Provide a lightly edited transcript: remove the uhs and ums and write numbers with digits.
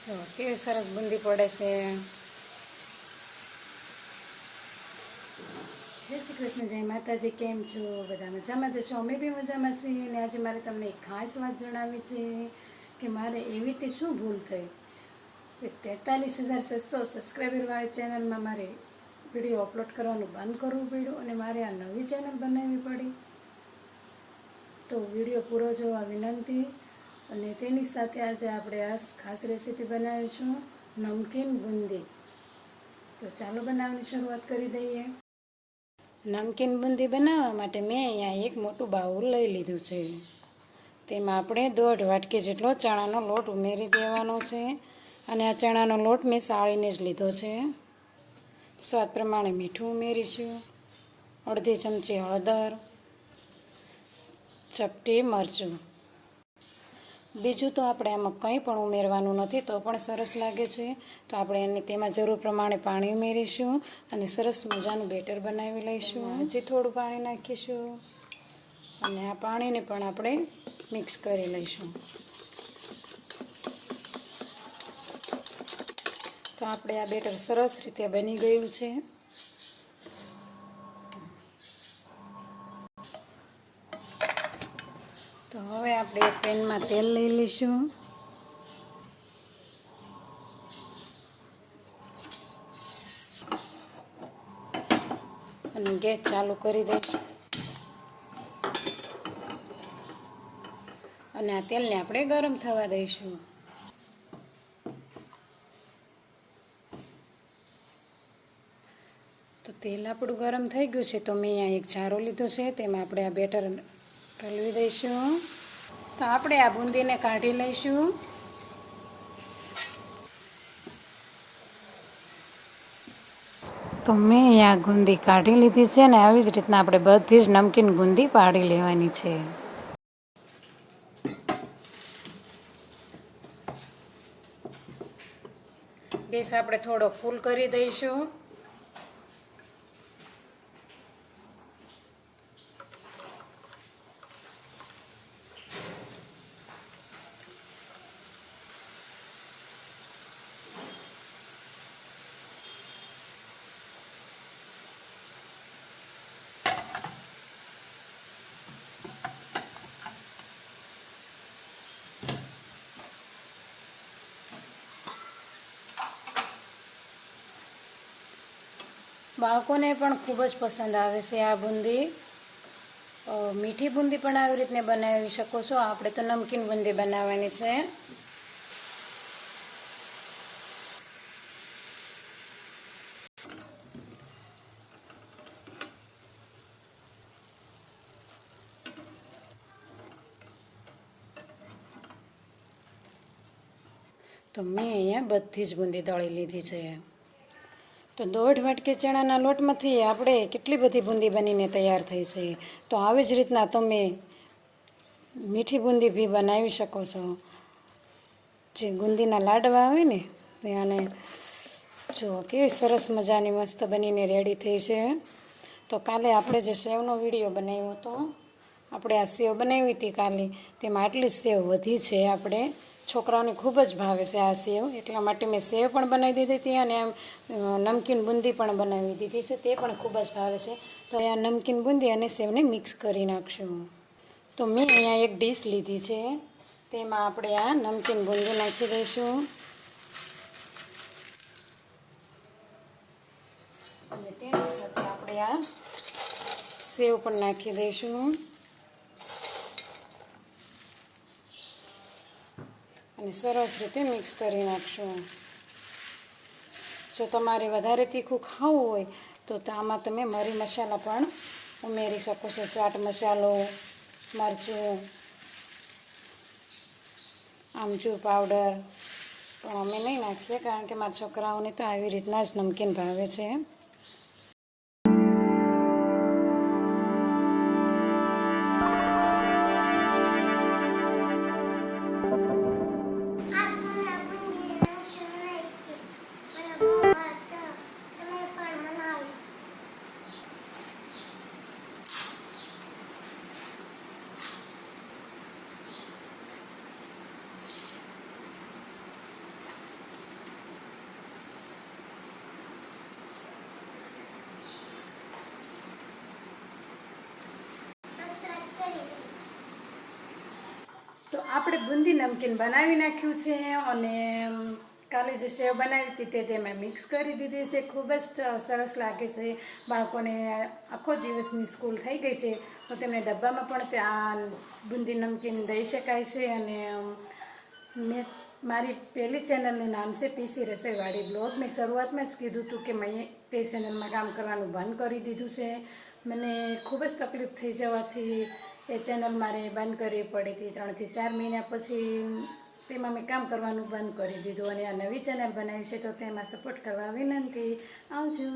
તો કેવી સરસ બુંદી પડે છે. જય શ્રી કૃષ્ણ, જય માતાજી. કેમ છો? બધા મજામાં તો છો? અમે બી મજામાં છીએ. અને આજે મારે તમને એક ખાસ વાત જણાવવી છે કે મારે એવી રીતે શું ભૂલ થઈ કે 43,600 સબસ્ક્રાઈબરવાળી ચેનલમાં મારે વિડીયો અપલોડ કરવાનું બંધ કરવું પડ્યું અને મારે આ નવી ચેનલ બનાવવી પડી. તો વિડીયો પૂરો જોવા વિનંતી. અને તેની સાથે આજે આપણે આ ખાસ રેસીપી બનાવીશું નમકીન બુંદી. તો ચાલો બનાવવાની શરૂઆત કરી દઈએ. નમકીન બુંદી બનાવવા માટે મેં અહીંયા એક મોટું બાઉલ લઈ લીધું છે. તેમાં આપણે 1.5 વાટકી જેટલો ચણાનો લોટ ઉમેરી દેવાનો છે. અને આ ચણાનો લોટ મેં સાળીને જ લીધો છે. સ્વાદ પ્રમાણે મીઠું ઉમેરીશું, અડધી ચમચી હળદર, ચપટી મરચું. બીજું તો આપણે આમાં કંઈ પણ ઉમેરવાનું નથી તો પણ સરસ લાગે છે. તો આપણે તેમાં જરૂર પ્રમાણે પાણી ઉમેરીશું અને સરસ મજાનું બેટર બનાવી લઈશું. હજી થોડું પાણી નાખીશું અને આ પાણીને પણ આપણે મિક્સ કરી લઈશું. તો આપણે આ બેટર સરસ રીતે બની ગયું છે. તો હવે આપણે એક પેનમાં તેલ લઈ લઈશું અને ગેસ ચાલુ કરી દઈશું. અને આ તેલને આપણે ગરમ થવા દઈશું. તો તેલ આપણું ગરમ થઈ ગયું છે. તો મેં અહીંયા એક જારો લીધો છે, તેમાં આપણે આ બેટર ઠલવી દઈશું. તો આપણે આ બુંદીને કાઢી લઈશું. તો મેં અહીંયા ગુંદી કાઢી લીધી છે. અને આવી જ રીતના આપણે બધી જ નમકીન ગુંદી પાડી લેવાની છે. ગેસ આપણે થોડો ફૂલ કરી દઈશું. બાળકોને પણ ખૂબ જ પસંદ આવે છે આ બુંદી. મીઠી બુંદી પણ આવી રીતને બનાવી શકો છો. આપણે તો નમકીન બુંદી બનાવવાની છે. તો મેં અહીંયા બધી જ બુંદી દળી લીધી છે. તો 1.5 વાટકી ચણાના લોટમાંથી આપણે કેટલી બધી બુંદી બનીને તૈયાર થઈ છે. તો આવી જ રીતના તમે મીઠી બુંદી બી બનાવી શકો છો. જે ગુંદીના લાડવા આવે ને અને જો કેવી સરસ મજાની મસ્ત બનીને રેડી થઈ છે. તો કાલે આપણે જે સેવનો વિડીયો બનાવ્યો હતો, આપણે આ સેવ બનાવી હતી કાલે, તેમાં આટલી સેવ વધી છે. આપણે છોકરાઓને ખૂબ જ ભાવે છે આ સેવ, એટલા માટે મેં સેવ પણ બનાવી દીધી હતી અને નમકીન બુંદી પણ બનાવી દીધી છે. તે પણ ખૂબ જ ભાવે છે. તો આ નમકીન બુંદી અને સેવને મિક્સ કરી નાખશું. તો મેં અહીંયા એક ડીશ લીધી છે, તેમાં આપણે આ નમકીન બુંદી નાખી દઈશું. અને તેની સાથે આપણે આ સેવ પણ નાખી દઈશું. અને સરસ રીતે મિક્સ કરી નાખશું. જો તમારે વધારે તીખું ખાવું હોય તો આમાં તમે મરી મસાલા પણ ઉમેરી શકો છો. ચાટ મસાલો, મરચું, આમચૂર પાવડર પણ અમે નહીં નાખીએ, કારણ કે મારા છોકરાઓને તો આવી રીતના જ નમકીન ભાવે છે. આપણે બુંદી નમકીન બનાવી નાખ્યું છે અને કાલે જે સેવ બનાવી હતી તે તેમાં મિક્સ કરી દીધી છે. ખૂબ જ સરસ લાગે છે. બાળકોને આખો દિવસની સ્કૂલ થઈ ગઈ છે તો તેમને ડબ્બામાં પણ ત્યાં બુંદી નમકીન દઈ શકાય છે. અને મેં મારી પહેલી ચેનલનું નામ છે પીસી રસોઈવાળી બ્લોગ. મેં શરૂઆતમાં જ કીધું હતું કે મેં તે ચેનલમાં કામ કરવાનું બંધ કરી દીધું છે. મને ખૂબ જ તકલીફ થઈ જવાથી એ ચેનલ મારે બંધ કરવી પડી હતી. 3 થી 4 મહિના પછી તેમાં મેં કામ કરવાનું બંધ કરી દીધું અને આ નવી ચેનલ બનાવી છે તો તેમાં સપોર્ટ કરવા વિનંતી. આવજો.